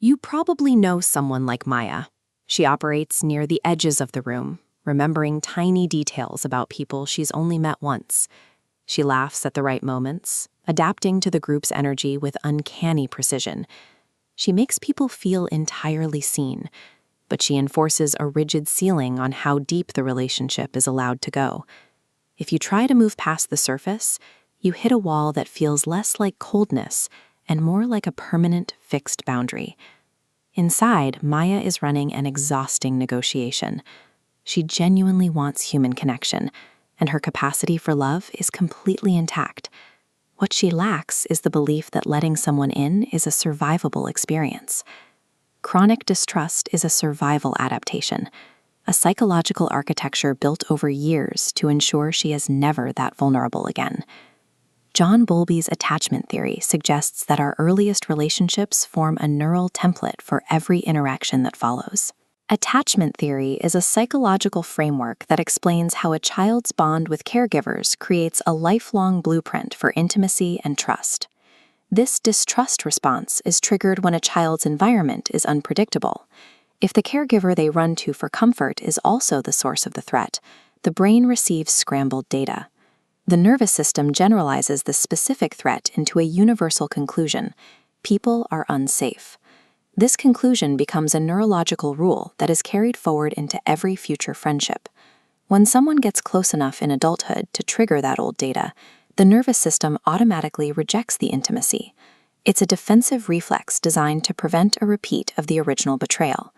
You probably know someone like Maya. She operates near the edges of the room, remembering tiny details about people she's only met once. She laughs at the right moments, adapting to the group's energy with uncanny precision. She makes people feel entirely seen, but she enforces a rigid ceiling on how deep the relationship is allowed to go. If you try to move past the surface, you hit a wall that feels less like coldness and more like a permanent, fixed boundary. Inside, Maya is running an exhausting negotiation. She genuinely wants human connection, and her capacity for love is completely intact. What she lacks is the belief that letting someone in is a survivable experience. Chronic distrust is a survival adaptation, a psychological architecture built over years to ensure she is never that vulnerable again. John Bowlby's attachment theory suggests that our earliest relationships form a neural template for every interaction that follows. Attachment theory is a psychological framework that explains how a child's bond with caregivers creates a lifelong blueprint for intimacy and trust. This distrust response is triggered when a child's environment is unpredictable. If the caregiver they run to for comfort is also the source of the threat, the brain receives scrambled data. The nervous system generalizes the specific threat into a universal conclusion: people are unsafe. This conclusion becomes a neurological rule that is carried forward into every future friendship. When someone gets close enough in adulthood to trigger that old data, the nervous system automatically rejects the intimacy. It's a defensive reflex designed to prevent a repeat of the original betrayal.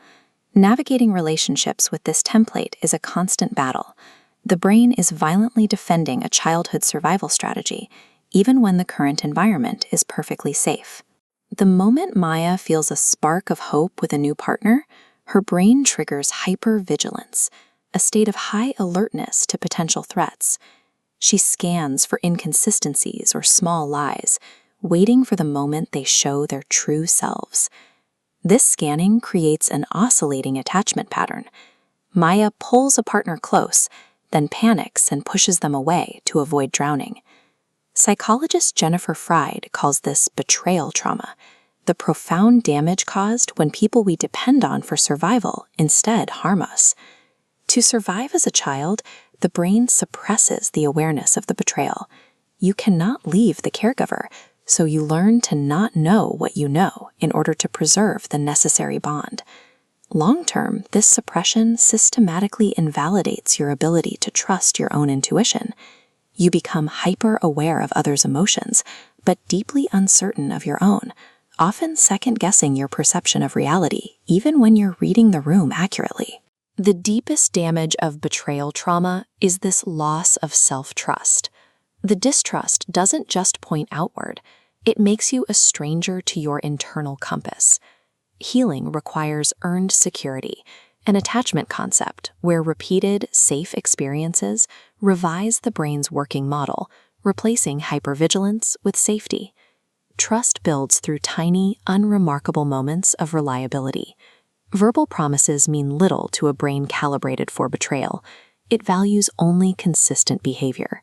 Navigating relationships with this template is a constant battle. The brain is violently defending a childhood survival strategy, even when the current environment is perfectly safe. The moment Maya feels a spark of hope with a new partner, her brain triggers hypervigilance, a state of high alertness to potential threats. She scans for inconsistencies or small lies, waiting for the moment they show their true selves. This scanning creates an oscillating attachment pattern. Maya pulls a partner close, then panics and pushes them away to avoid drowning. Psychologist Jennifer Fried calls this betrayal trauma, the profound damage caused when people we depend on for survival instead harm us. To survive as a child, the brain suppresses the awareness of the betrayal. You cannot leave the caregiver, so you learn to not know what you know in order to preserve the necessary bond. Long-term, this suppression systematically invalidates your ability to trust your own intuition. You become hyper-aware of others' emotions, but deeply uncertain of your own, often second-guessing your perception of reality, even when you're reading the room accurately. The deepest damage of betrayal trauma is this loss of self-trust. The distrust doesn't just point outward, it makes you a stranger to your internal compass. Healing requires earned security, an attachment concept where repeated, safe experiences revise the brain's working model, replacing hypervigilance with safety. Trust builds through tiny, unremarkable moments of reliability. Verbal promises mean little to a brain calibrated for betrayal. It values only consistent behavior.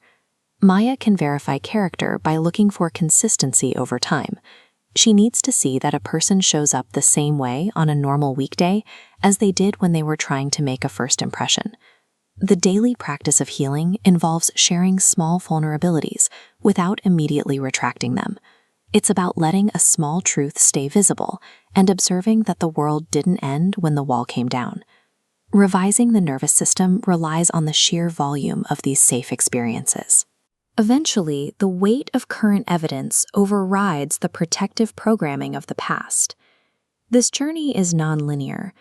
Maya can verify character by looking for consistency over time. She needs to see that a person shows up the same way on a normal weekday as they did when they were trying to make a first impression. The daily practice of healing involves sharing small vulnerabilities without immediately retracting them. It's about letting a small truth stay visible and observing that the world didn't end when the wall came down. Revising the nervous system relies on the sheer volume of these safe experiences. Eventually, the weight of current evidence overrides the protective programming of the past. This journey is nonlinear.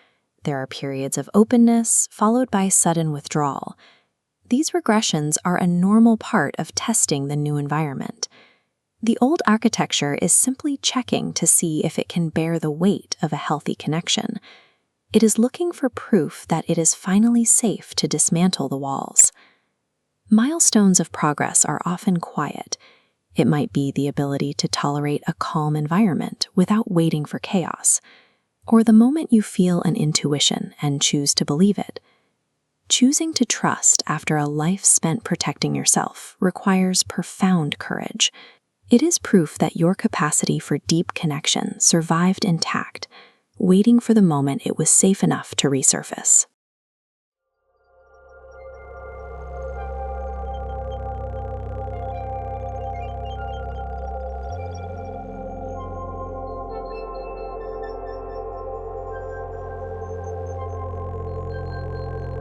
There are periods of openness, followed by sudden withdrawal. These regressions are a normal part of testing the new environment. The old architecture is simply checking to see if it can bear the weight of a healthy connection. It is looking for proof that it is finally safe to dismantle the walls. Milestones of progress are often quiet. It might be the ability to tolerate a calm environment without waiting for chaos, or the moment you feel an intuition and choose to believe it. Choosing to trust after a life spent protecting yourself requires profound courage. It is proof that your capacity for deep connection survived intact, waiting for the moment it was safe enough to resurface.